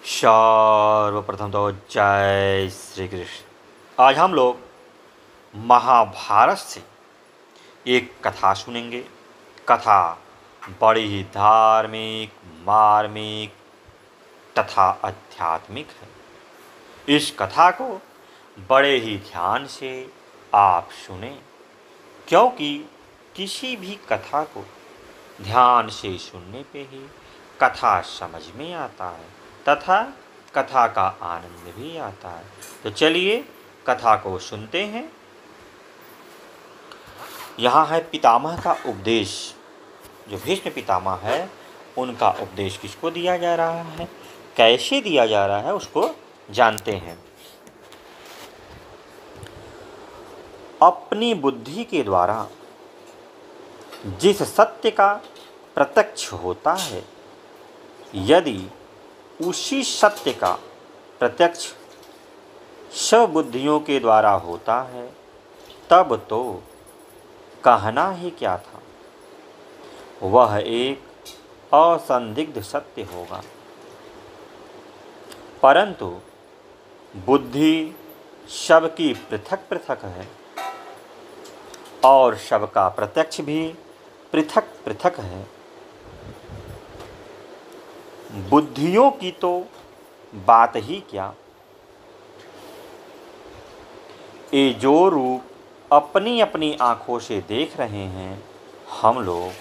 सर्वप्रथम तो जय श्री कृष्ण। आज हम लोग महाभारत से एक कथा सुनेंगे। कथा बड़ी ही धार्मिक, मार्मिक तथा आध्यात्मिक है। इस कथा को बड़े ही ध्यान से आप सुने, क्योंकि किसी भी कथा को ध्यान से सुनने पे ही कथा समझ में आता है तथा कथा का आनंद भी आता है। तो चलिए कथा को सुनते हैं। यहाँ है पितामह का उपदेश। जो भीष्म पितामह है उनका उपदेश किसको दिया जा रहा है, कैसे दिया जा रहा है, उसको जानते हैं। अपनी बुद्धि के द्वारा जिस सत्य का प्रत्यक्ष होता है, यदि उसी सत्य का प्रत्यक्ष स्वबुद्धियों के द्वारा होता है, तब तो कहना ही क्या था। वह एक असंदिग्ध सत्य होगा। परंतु बुद्धि सबकी पृथक पृथक है और सबका प्रत्यक्ष भी पृथक पृथक है। बुद्धियों की तो बात ही क्या, ये जो रूप अपनी अपनी आँखों से देख रहे हैं हम लोग,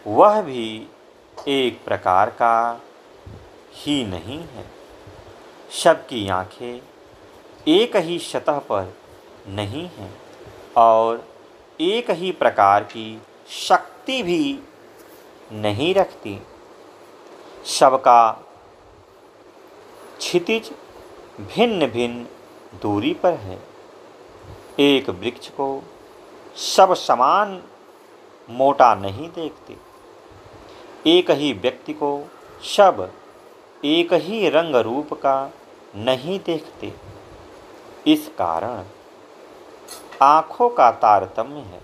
वह भी एक प्रकार का ही नहीं है। सबकी आँखें एक ही सतह पर नहीं हैं और एक ही प्रकार की शक्ति भी नहीं रखती। सबका क्षितिज भिन्न भिन्न दूरी पर है। एक वृक्ष को सब समान मोटा नहीं देखते। एक ही व्यक्ति को सब एक ही रंग रूप का नहीं देखते। इस कारण आँखों का तारतम्य है।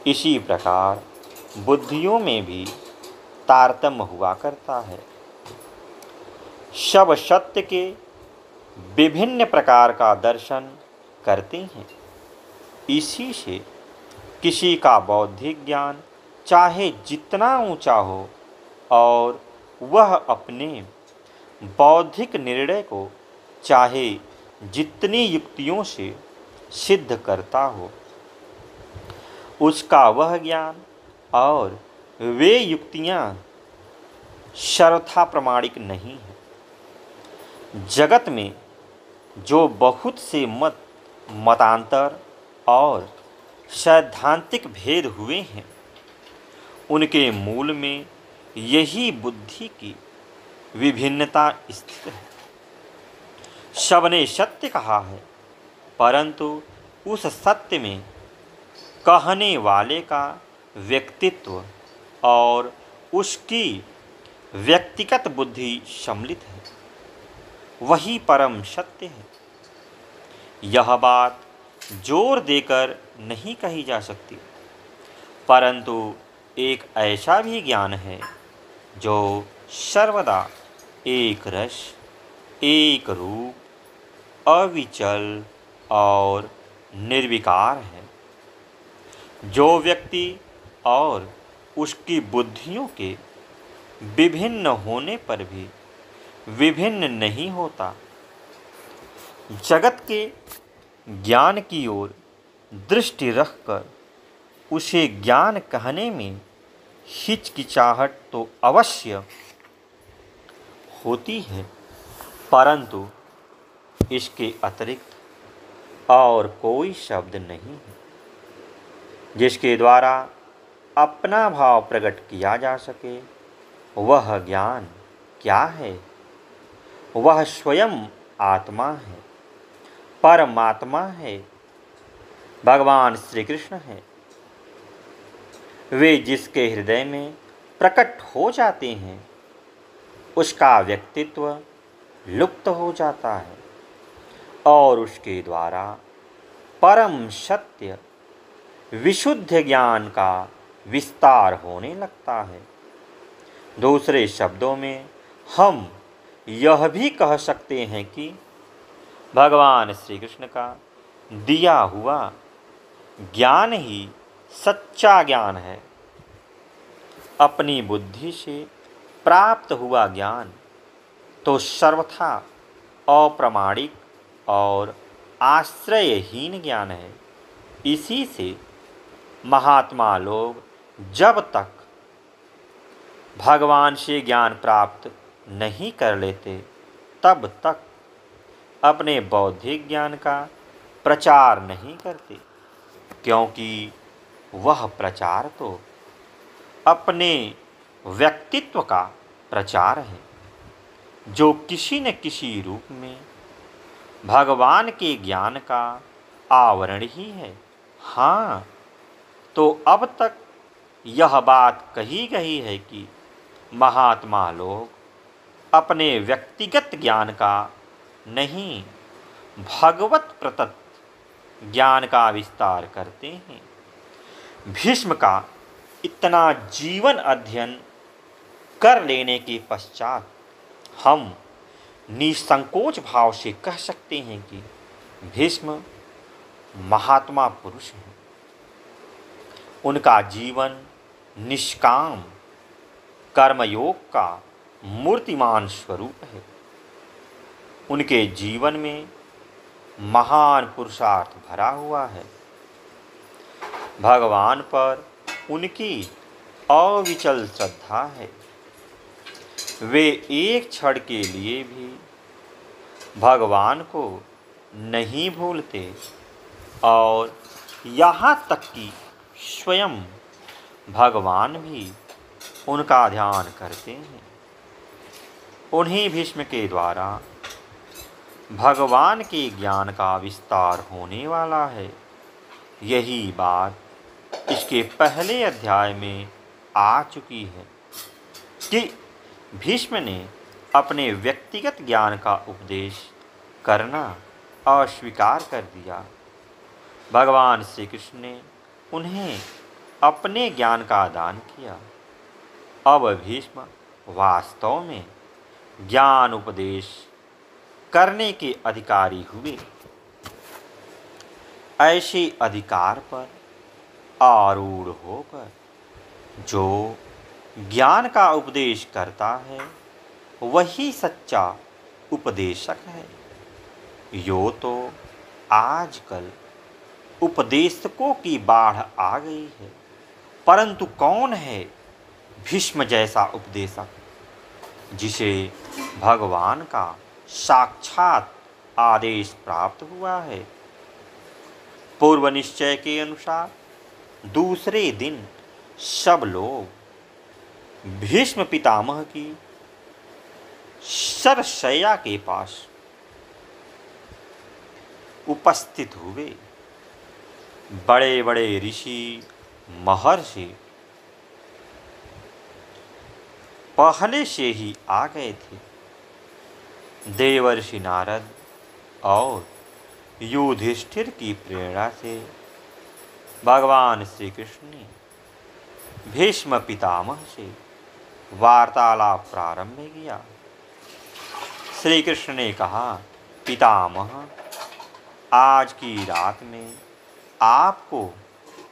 इसी प्रकार बुद्धियों में भी तारतम्य हुआ करता है। सब सत्य के विभिन्न प्रकार का दर्शन करते हैं। इसी से किसी का बौद्धिक ज्ञान चाहे जितना ऊंचा हो और वह अपने बौद्धिक निर्णय को चाहे जितनी युक्तियों से सिद्ध करता हो, उसका वह ज्ञान और वे युक्तियाँ सर्वथा प्रमाणिक नहीं है। जगत में जो बहुत से मतांतर और सैद्धांतिक भेद हुए हैं, उनके मूल में यही बुद्धि की विभिन्नता स्थित है। सबने सत्य कहा है, परंतु उस सत्य में कहने वाले का व्यक्तित्व और उसकी व्यक्तिगत बुद्धि सम्मिलित है। वही परम सत्य है। यह बात जोर देकर नहीं कही जा सकती, परंतु एक ऐसा भी ज्ञान है जो सर्वदा एक रस, एक रूप, अविचल और निर्विकार है। जो व्यक्ति और उसकी बुद्धियों के विभिन्न होने पर भी विभिन्न नहीं होता, जगत के ज्ञान की ओर दृष्टि रखकर उसे ज्ञान कहने में हिचकिचाहट तो अवश्य होती है, परंतु इसके अतिरिक्त और कोई शब्द नहीं है जिसके द्वारा अपना भाव प्रकट किया जा सके। वह ज्ञान क्या है? वह स्वयं आत्मा है, परमात्मा है, भगवान श्री कृष्ण है। वे जिसके हृदय में प्रकट हो जाते हैं, उसका व्यक्तित्व लुप्त हो जाता है और उसके द्वारा परम सत्य विशुद्ध ज्ञान का विस्तार होने लगता है। दूसरे शब्दों में हम यह भी कह सकते हैं कि भगवान श्री कृष्ण का दिया हुआ ज्ञान ही सच्चा ज्ञान है। अपनी बुद्धि से प्राप्त हुआ ज्ञान तो सर्वथा अप्रामाणिक और आश्रयहीन ज्ञान है। इसी से महात्मा लोग जब तक भगवान से ज्ञान प्राप्त नहीं कर लेते तब तक अपने बौद्धिक ज्ञान का प्रचार नहीं करते, क्योंकि वह प्रचार तो अपने व्यक्तित्व का प्रचार है, जो किसी न किसी रूप में भगवान के ज्ञान का आवरण ही है। हाँ, तो अब तक यह बात कही गई है कि महात्मा लोग अपने व्यक्तिगत ज्ञान का नहीं, भगवत प्रदत्त ज्ञान का विस्तार करते हैं। भीष्म का इतना जीवन अध्ययन कर लेने के पश्चात हम निसंकोच भाव से कह सकते हैं कि भीष्म महात्मा पुरुष हैं। उनका जीवन निष्काम कर्मयोग का मूर्तिमान स्वरूप है। उनके जीवन में महान पुरुषार्थ भरा हुआ है। भगवान पर उनकी अविचल श्रद्धा है। वे एक क्षण के लिए भी भगवान को नहीं भूलते और यहाँ तक कि स्वयं भगवान भी उनका ध्यान करते हैं। उन्हीं भीष्म के द्वारा भगवान के ज्ञान का विस्तार होने वाला है। यही बात इसके पहले अध्याय में आ चुकी है कि भीष्म ने अपने व्यक्तिगत ज्ञान का उपदेश करना अस्वीकार कर दिया। भगवान श्री कृष्ण ने उन्हें अपने ज्ञान का दान किया। अब भीष्म वास्तव में ज्ञान उपदेश करने के अधिकारी हुए। ऐसे अधिकार पर आरूढ़ होकर जो ज्ञान का उपदेश करता है वही सच्चा उपदेशक है। यो तो आजकल उपदेशकों की बाढ़ आ गई है, परंतु कौन है भीष्म जैसा उपदेशक जिसे भगवान का साक्षात आदेश प्राप्त हुआ है। पूर्व निश्चय के अनुसार दूसरे दिन सब लोग भीष्म पितामह की शरशय्या के पास उपस्थित हुए। बड़े बड़े ऋषि महर्षि पहले से ही आ गए थे। देवर्षि नारद और युधिष्ठिर की प्रेरणा से भगवान श्री कृष्ण ने भीष्म पितामह से वार्तालाप प्रारंभ किया। श्री कृष्ण ने कहा, पितामह, आज की रात में आपको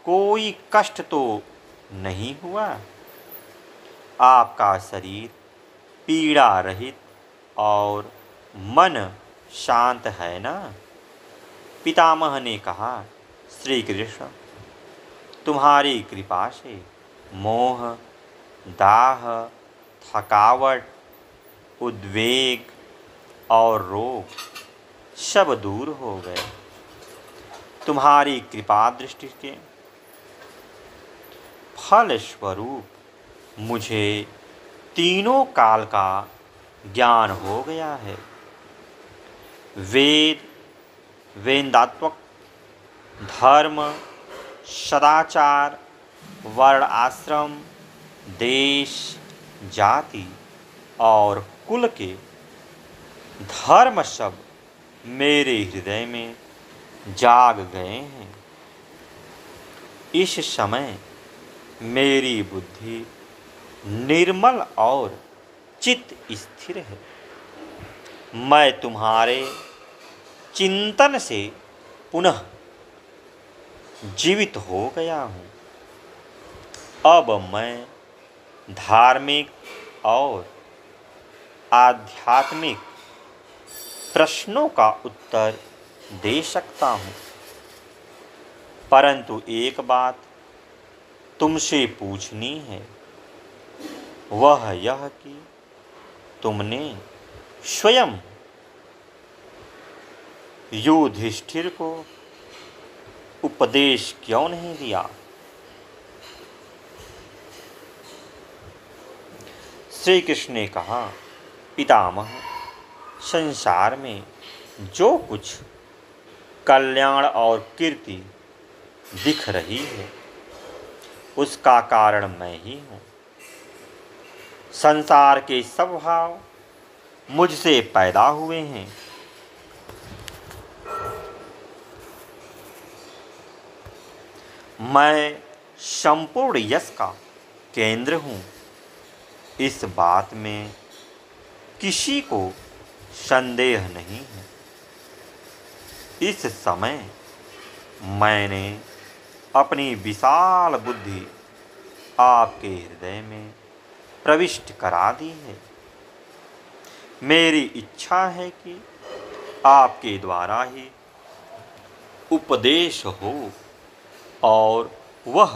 कोई कष्ट तो नहीं हुआ? आपका शरीर पीड़ा रहित और मन शांत है ना? पितामह ने कहा, श्री कृष्ण, तुम्हारी कृपा से मोह, दाह, थकावट, उद्वेग और रोग सब दूर हो गए। तुम्हारी कृपा दृष्टि के फल स्वरूप मुझे तीनों काल का ज्ञान हो गया है। वेद, वेदात्मक धर्म, सदाचार, वर्ण आश्रम, देश, जाति और कुल के धर्म सब मेरे हृदय में जाग गए हैं। इस समय मेरी बुद्धि निर्मल और चित्त स्थिर है। मैं तुम्हारे चिंतन से पुनः जीवित हो गया हूँ। अब मैं धार्मिक और आध्यात्मिक प्रश्नों का उत्तर दे सकता हूँ, परंतु एक बात तुमसे पूछनी है, वह यह कि तुमने स्वयं युधिष्ठिर को उपदेश क्यों नहीं दिया? श्री कृष्ण ने कहा, पितामह, संसार में जो कुछ कल्याण और कीर्ति दिख रही है उसका कारण मैं ही हूँ। संसार के सब भाव मुझसे पैदा हुए हैं। मैं संपूर्ण यश का केंद्र हूँ। इस बात में किसी को संदेह नहीं है। इस समय मैंने अपनी विशाल बुद्धि आपके हृदय में प्रविष्ट करा दी है। मेरी इच्छा है कि आपके द्वारा ही उपदेश हो और वह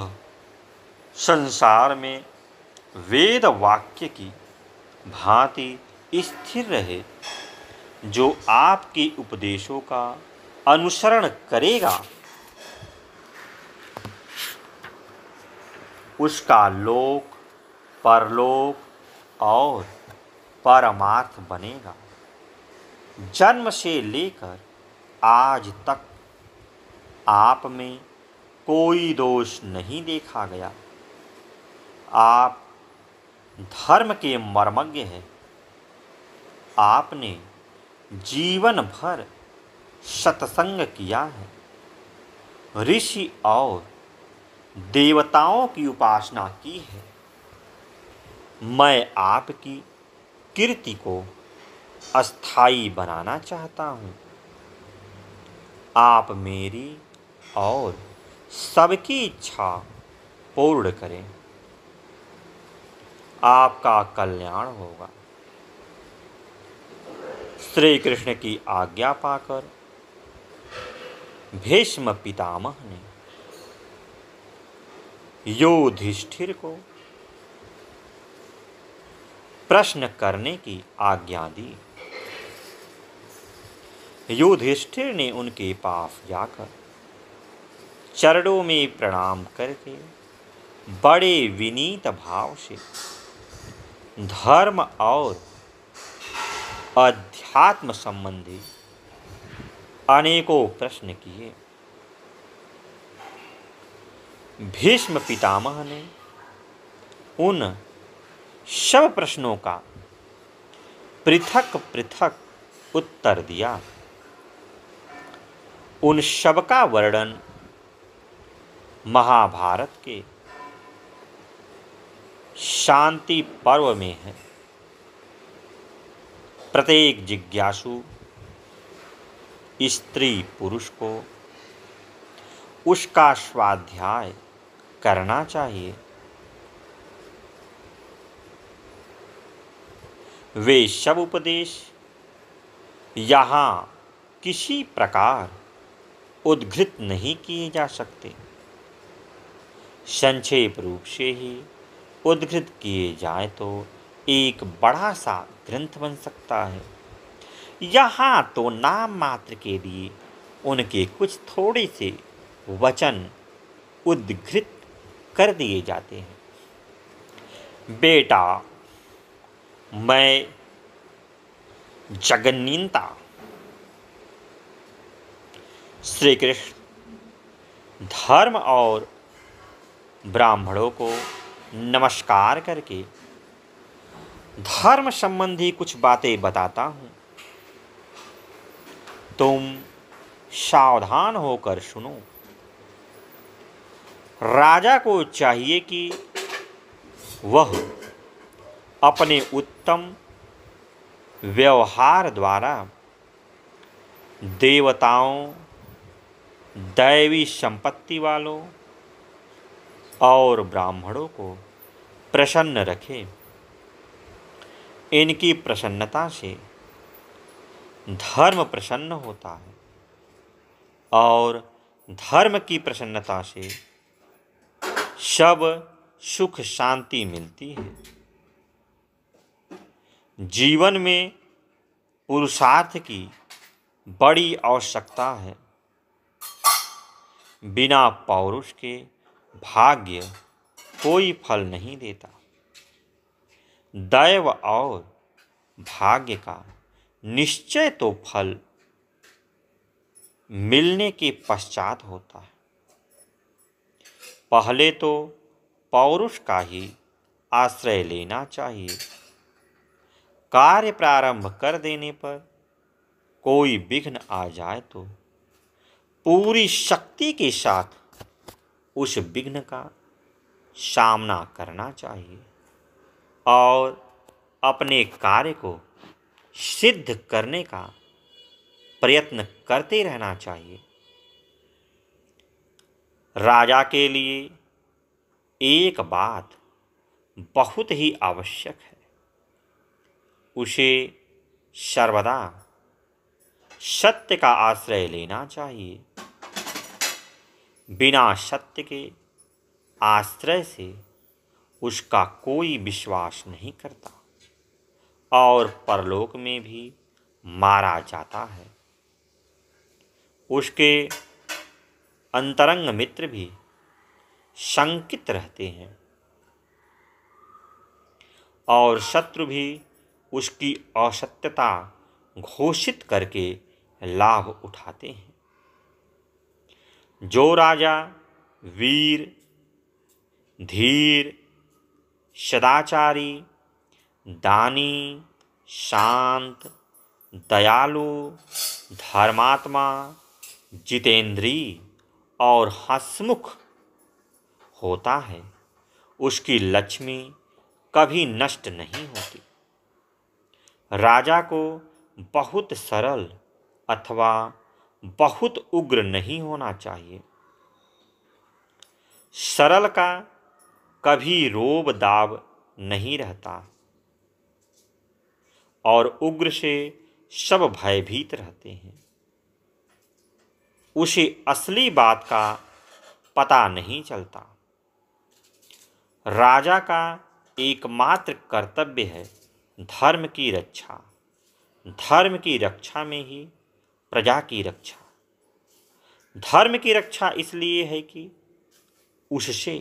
संसार में वेद वाक्य की भांति स्थिर रहे। जो आपके उपदेशों का अनुसरण करेगा उसका लोक, परलोक और परमार्थ बनेगा। जन्म से लेकर आज तक आप में कोई दोष नहीं देखा गया। आप धर्म के मर्मज्ञ हैं। आपने जीवन भर सत्संग किया है। ऋषि और देवताओं की उपासना की है। मैं आपकी कीर्ति को अस्थायी बनाना चाहता हूँ। आप मेरी और सबकी इच्छा पूर्ण करें। आपका कल्याण होगा। श्री कृष्ण की आज्ञा पाकर भीष्म पितामह ने युधिष्ठिर को प्रश्न करने की आज्ञा दी। युधिष्ठिर ने उनके पास जाकर चरणों में प्रणाम करके बड़े विनीत भाव से धर्म और अध्यात्म संबंधी अनेकों प्रश्न किए। भीष्म पितामह ने उन सब प्रश्नों का पृथक पृथक उत्तर दिया। उन सब का वर्णन महाभारत के शांति पर्व में है। प्रत्येक जिज्ञासु स्त्री पुरुष को उसका स्वाध्याय करना चाहिए। वे सब उपदेश यहाँ किसी प्रकार उद्धृत नहीं किए जा सकते। संक्षेप रूप से ही उद्धृत किए जाए तो एक बड़ा सा ग्रंथ बन सकता है। यहाँ तो नाम मात्र के लिए उनके कुछ थोड़े से वचन उद्धृत कर दिए जाते हैं। बेटा, मैं जगन्नियंता श्री कृष्ण धर्म और ब्राह्मणों को नमस्कार करके धर्म संबंधी कुछ बातें बताता हूँ। तुम सावधान होकर सुनो। राजा को चाहिए कि वह अपने उत्तम व्यवहार द्वारा देवताओं, दैवी संपत्ति वालों और ब्राह्मणों को प्रसन्न रखे। इनकी प्रसन्नता से धर्म प्रसन्न होता है और धर्म की प्रसन्नता से सब सुख शांति मिलती है। जीवन में पुरुषार्थ की बड़ी आवश्यकता है। बिना पौरुष के भाग्य कोई फल नहीं देता। दैव और भाग्य का निश्चय तो फल मिलने के पश्चात होता है। पहले तो पौरुष का ही आश्रय लेना चाहिए। कार्य प्रारंभ कर देने पर कोई विघ्न आ जाए तो पूरी शक्ति के साथ उस विघ्न का सामना करना चाहिए और अपने कार्य को सिद्ध करने का प्रयत्न करते रहना चाहिए। राजा के लिए एक बात बहुत ही आवश्यक है। उसे सर्वदा सत्य का आश्रय लेना चाहिए। बिना सत्य के आश्रय से उसका कोई विश्वास नहीं करता और परलोक में भी मारा जाता है। उसके अंतरंग मित्र भी शंकित रहते हैं और शत्रु भी उसकी असत्यता घोषित करके लाभ उठाते हैं। जो राजा वीर, धीर, सदाचारी, दानी, शांत, दयालु, धर्मात्मा, जितेंद्रिय और हंसमुख होता है, उसकी लक्ष्मी कभी नष्ट नहीं होती। राजा को बहुत सरल अथवा बहुत उग्र नहीं होना चाहिए। सरल का कभी रोब दाब नहीं रहता और उग्र से सब भयभीत रहते हैं। उसे असली बात का पता नहीं चलता। राजा का एकमात्र कर्तव्य है धर्म की रक्षा। धर्म की रक्षा में ही प्रजा की रक्षा। धर्म की रक्षा इसलिए है कि उससे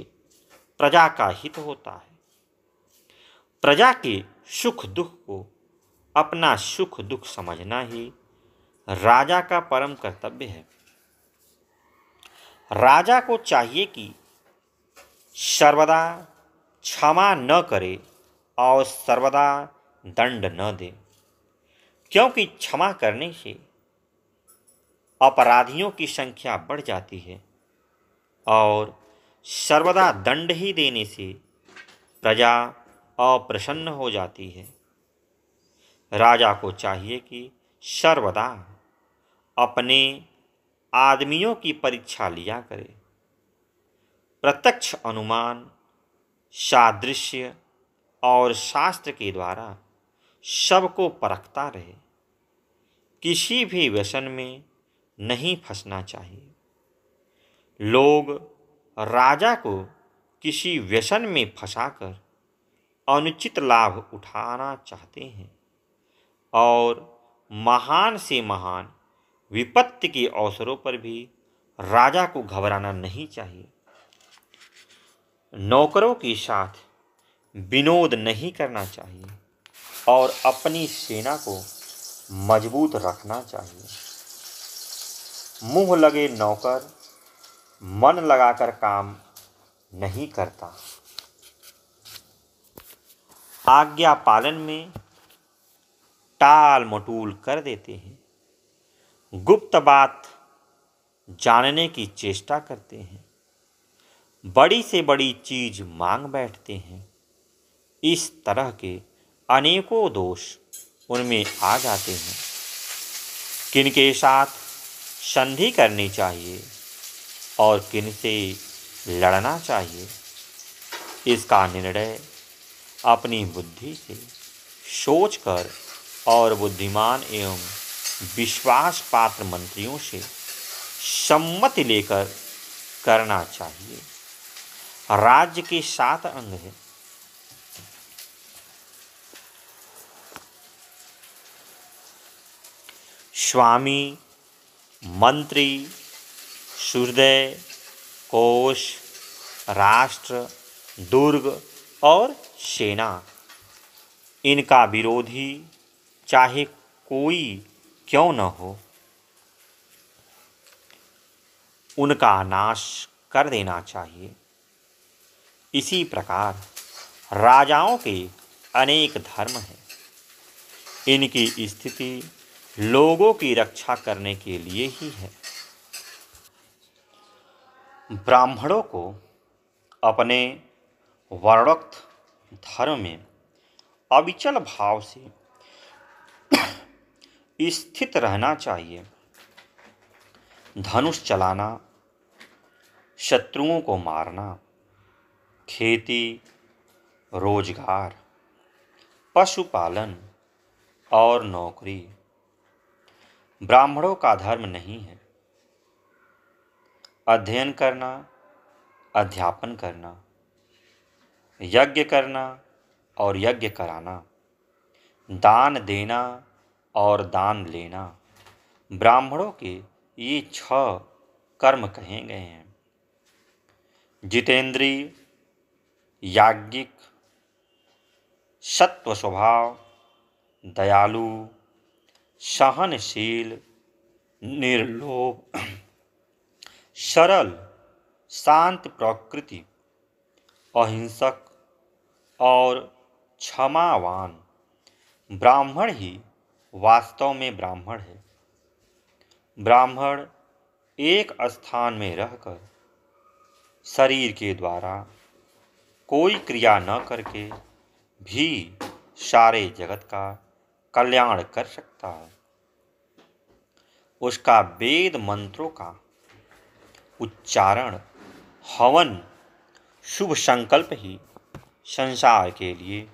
प्रजा का हित होता है। प्रजा के सुख दुख को अपना सुख दुख समझना ही राजा का परम कर्तव्य है। राजा को चाहिए कि सर्वदा क्षमा न करे और सर्वदा दंड न दे, क्योंकि क्षमा करने से अपराधियों की संख्या बढ़ जाती है और सर्वदा दंड ही देने से प्रजा अप्रसन्न हो जाती है। राजा को चाहिए कि सर्वदा अपने आदमियों की परीक्षा लिया करे। प्रत्यक्ष अनुमान, सादृश्य और शास्त्र के द्वारा सबको परखता रहे। किसी भी व्यसन में नहीं फंसना चाहिए। लोग राजा को किसी व्यसन में फंसाकर अनुचित लाभ उठाना चाहते हैं और महान से महान विपत्ति के अवसरों पर भी राजा को घबराना नहीं चाहिए। नौकरों के साथ विनोद नहीं करना चाहिए और अपनी सेना को मजबूत रखना चाहिए। मुंह लगे नौकर मन लगाकर काम नहीं करता। आज्ञा पालन में टाल मटोल कर देते हैं। गुप्त बात जानने की चेष्टा करते हैं। बड़ी से बड़ी चीज मांग बैठते हैं। इस तरह के अनेकों दोष उनमें आ जाते हैं। किनके साथ संधि करनी चाहिए और किनसे लड़ना चाहिए, इसका निर्णय अपनी बुद्धि से सोचकर और बुद्धिमान एवं विश्वास पात्र मंत्रियों से सम्मति लेकर करना चाहिए। राज्य के 7 अंग हैं। स्वामी, मंत्री, सूर्योदय, कोष, राष्ट्र, दुर्ग और सेना। इनका विरोधी चाहे कोई क्यों न हो, उनका नाश कर देना चाहिए। इसी प्रकार राजाओं के अनेक धर्म हैं। इनकी स्थिति लोगों की रक्षा करने के लिए ही है। ब्राह्मणों को अपने वर्णोक्त धर्म में अविचल भाव से स्थित रहना चाहिए। धनुष चलाना, शत्रुओं को मारना, खेती, रोजगार, पशुपालन और नौकरी ब्राह्मणों का धर्म नहीं है। अध्ययन करना, अध्यापन करना, यज्ञ करना और यज्ञ कराना, दान देना और दान लेना ब्राह्मणों के ये 6 कर्म कहे गए हैं। जितेंद्रिय, याज्ञिक, सत्व स्वभाव, दयालु, सहनशील, निर्लोभ, सरल, शांत प्रकृति, अहिंसक और क्षमावान ब्राह्मण ही वास्तव में ब्राह्मण है। ब्राह्मण एक स्थान में रहकर शरीर के द्वारा कोई क्रिया न करके भी सारे जगत का कल्याण कर सकता है। उसका वेद मंत्रों का उच्चारण, हवन, शुभ संकल्प ही संसार के लिए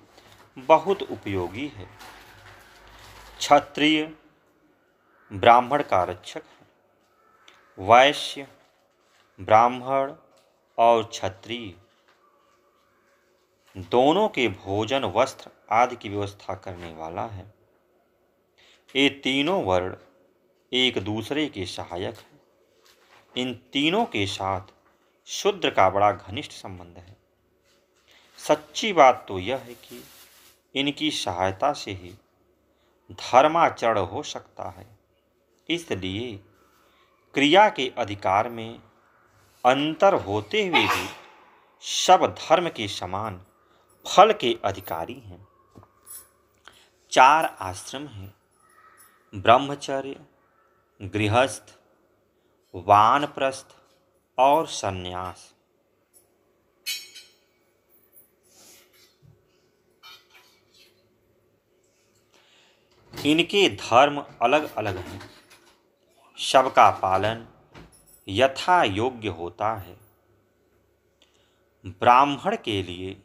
बहुत उपयोगी है। क्षत्रिय ब्राह्मण का रक्षक है। वैश्य ब्राह्मण और क्षत्रिय दोनों के भोजन, वस्त्र आदि की व्यवस्था करने वाला है। ये तीनों वर्ण एक दूसरे के सहायक हैं। इन तीनों के साथ शूद्र का बड़ा घनिष्ठ संबंध है। सच्ची बात तो यह है कि इनकी सहायता से ही धर्माचरण हो सकता है। इसलिए क्रिया के अधिकार में अंतर होते हुए भी सब धर्म के समान फल के अधिकारी हैं। 4 आश्रम हैं: ब्रह्मचर्य, गृहस्थ, वानप्रस्थ और सन्यास। इनके धर्म अलग अलग हैं। सबका पालन यथा योग्य होता है। ब्राह्मण के लिए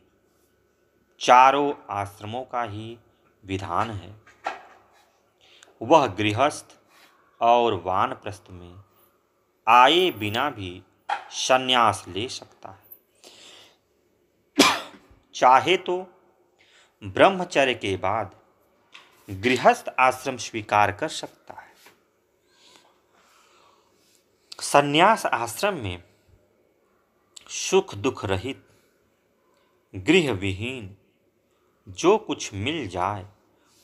चारों आश्रमों का ही विधान है। वह गृहस्थ और वानप्रस्थ में आए बिना भी संन्यास ले सकता है। चाहे तो ब्रह्मचर्य के बाद गृहस्थ आश्रम स्वीकार कर सकता है। संन्यास आश्रम में सुख दुख रहित, गृह विहीन जो कुछ मिल जाए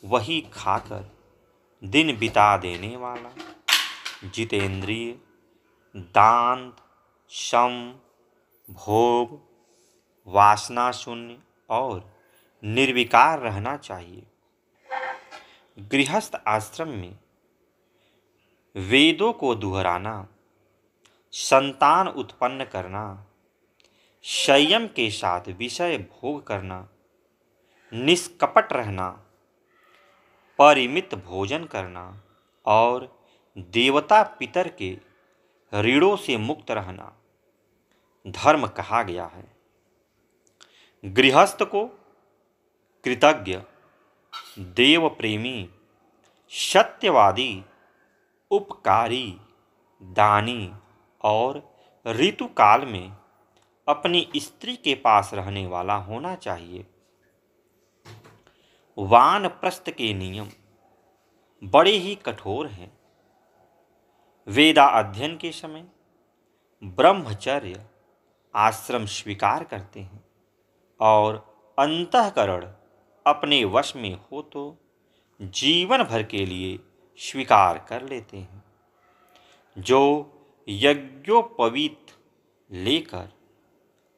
वही खाकर दिन बिता देने वाला, जितेंद्रिय, दांत, शम, भोग, वासना शून्य और निर्विकार रहना चाहिए। गृहस्थ आश्रम में वेदों को दोहराना, संतान उत्पन्न करना, संयम के साथ विषय भोग करना, निष्कपट रहना, परिमित भोजन करना और देवता पितर के ऋणों से मुक्त रहना धर्म कहा गया है। गृहस्थ को कृतज्ञ, देव प्रेमी, सत्यवादी, उपकारी, दानी और ऋतुकाल में अपनी स्त्री के पास रहने वाला होना चाहिए। वानप्रस्थ के नियम बड़े ही कठोर हैं। वेदा अध्ययन के समय ब्रह्मचर्य आश्रम स्वीकार करते हैं और अंतःकरण अपने वश में हो तो जीवन भर के लिए स्वीकार कर लेते हैं। जो यज्ञोपवीत लेकर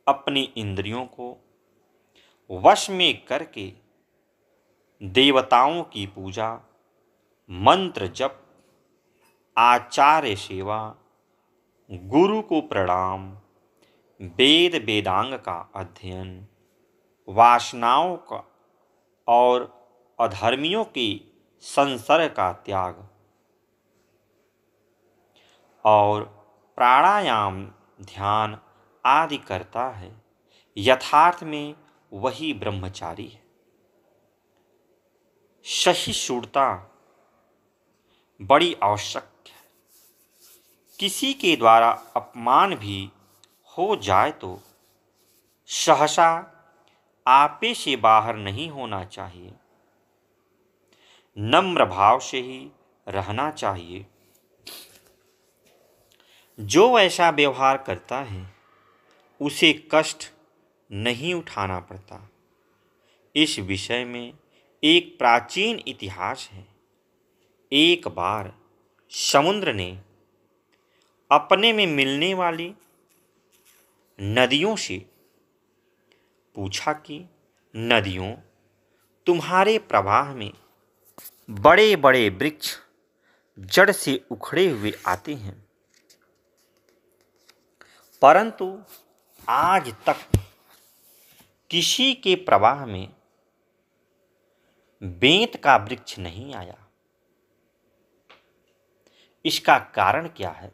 अपनी इंद्रियों को वश में करके देवताओं की पूजा, मंत्र जप, आचार्य सेवा, गुरु को प्रणाम, वेद वेदांग का अध्ययन, वासनाओं का और अधर्मियों के संसर्ग का त्याग और प्राणायाम, ध्यान आदि करता है, यथार्थ में वही ब्रह्मचारी है। सहिष्णुता बड़ी आवश्यक है। किसी के द्वारा अपमान भी हो जाए तो सहसा आपे से बाहर नहीं होना चाहिए। नम्र भाव से ही रहना चाहिए। जो ऐसा व्यवहार करता है उसे कष्ट नहीं उठाना पड़ता। इस विषय में एक प्राचीन इतिहास है। एक बार समुद्र ने अपने में मिलने वाली नदियों से पूछा कि नदियों, तुम्हारे प्रवाह में बड़े बड़े वृक्ष जड़ से उखड़े हुए आते हैं, परंतु आज तक किसी के प्रवाह में बेंत का वृक्ष नहीं आया। इसका कारण क्या है?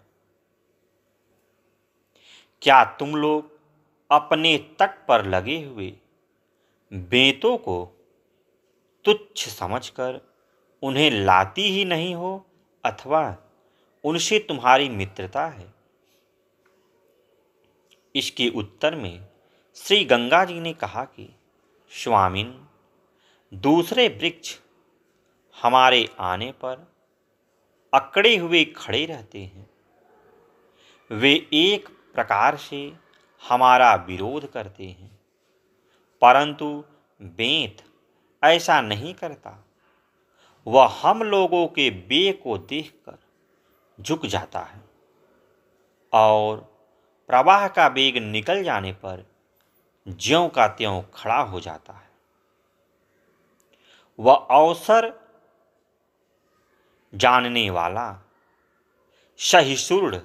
क्या तुम लोग अपने तट पर लगे हुए बेंतों को तुच्छ समझकर उन्हें लाती ही नहीं हो अथवा उनसे तुम्हारी मित्रता है? इसके उत्तर में श्री गंगा जी ने कहा कि स्वामिन, दूसरे वृक्ष हमारे आने पर अकड़े हुए खड़े रहते हैं। वे एक प्रकार से हमारा विरोध करते हैं, परंतु बेंत ऐसा नहीं करता। वह हम लोगों के वेग को देखकर झुक जाता है और प्रवाह का वेग निकल जाने पर ज्यों का त्यों खड़ा हो जाता है। वह अवसर जानने वाला, सहिष्णु,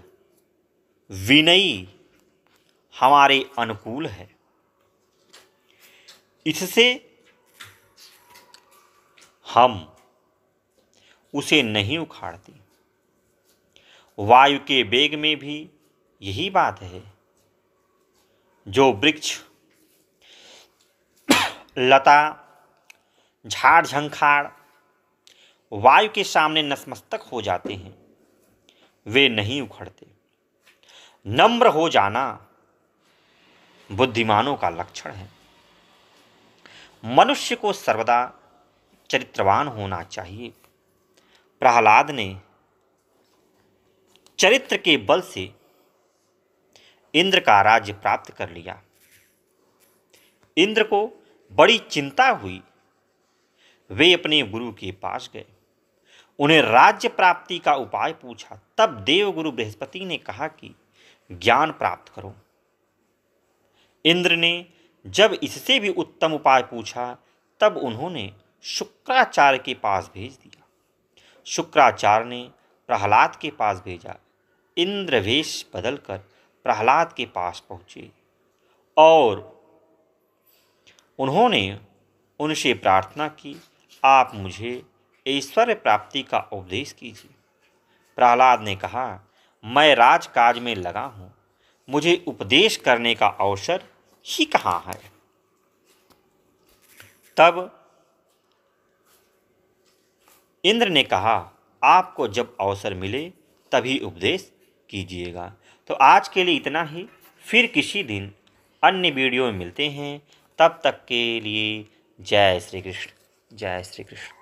विनयी हमारे अनुकूल है। इससे हम उसे नहीं उखाड़ते। वायु के वेग में भी यही बात है। जो वृक्ष, लता, झाड़ झंखाड़ वायु के सामने नतमस्तक हो जाते हैं, वे नहीं उखड़ते। नम्र हो जाना बुद्धिमानों का लक्षण है। मनुष्य को सर्वदा चरित्रवान होना चाहिए। प्रहलाद ने चरित्र के बल से इंद्र का राज्य प्राप्त कर लिया। इंद्र को बड़ी चिंता हुई। वे अपने गुरु के पास गए, उन्हें राज्य प्राप्ति का उपाय पूछा। तब देवगुरु बृहस्पति ने कहा कि ज्ञान प्राप्त करो। इंद्र ने जब इससे भी उत्तम उपाय पूछा तब उन्होंने शुक्राचार्य के पास भेज दिया। शुक्राचार्य ने प्रहलाद के पास भेजा। इंद्र वेश बदलकर प्रहलाद के पास पहुँचे और उन्होंने उनसे प्रार्थना की, आप मुझे ऐश्वर्य प्राप्ति का उपदेश कीजिए। प्रहलाद ने कहा, मैं राजकाज में लगा हूँ, मुझे उपदेश करने का अवसर ही कहाँ है। तब इंद्र ने कहा, आपको जब अवसर मिले तभी उपदेश कीजिएगा। तो आज के लिए इतना ही, फिर किसी दिन अन्य वीडियो में मिलते हैं। तब तक के लिए जय श्री कृष्ण, जय श्री कृष्ण।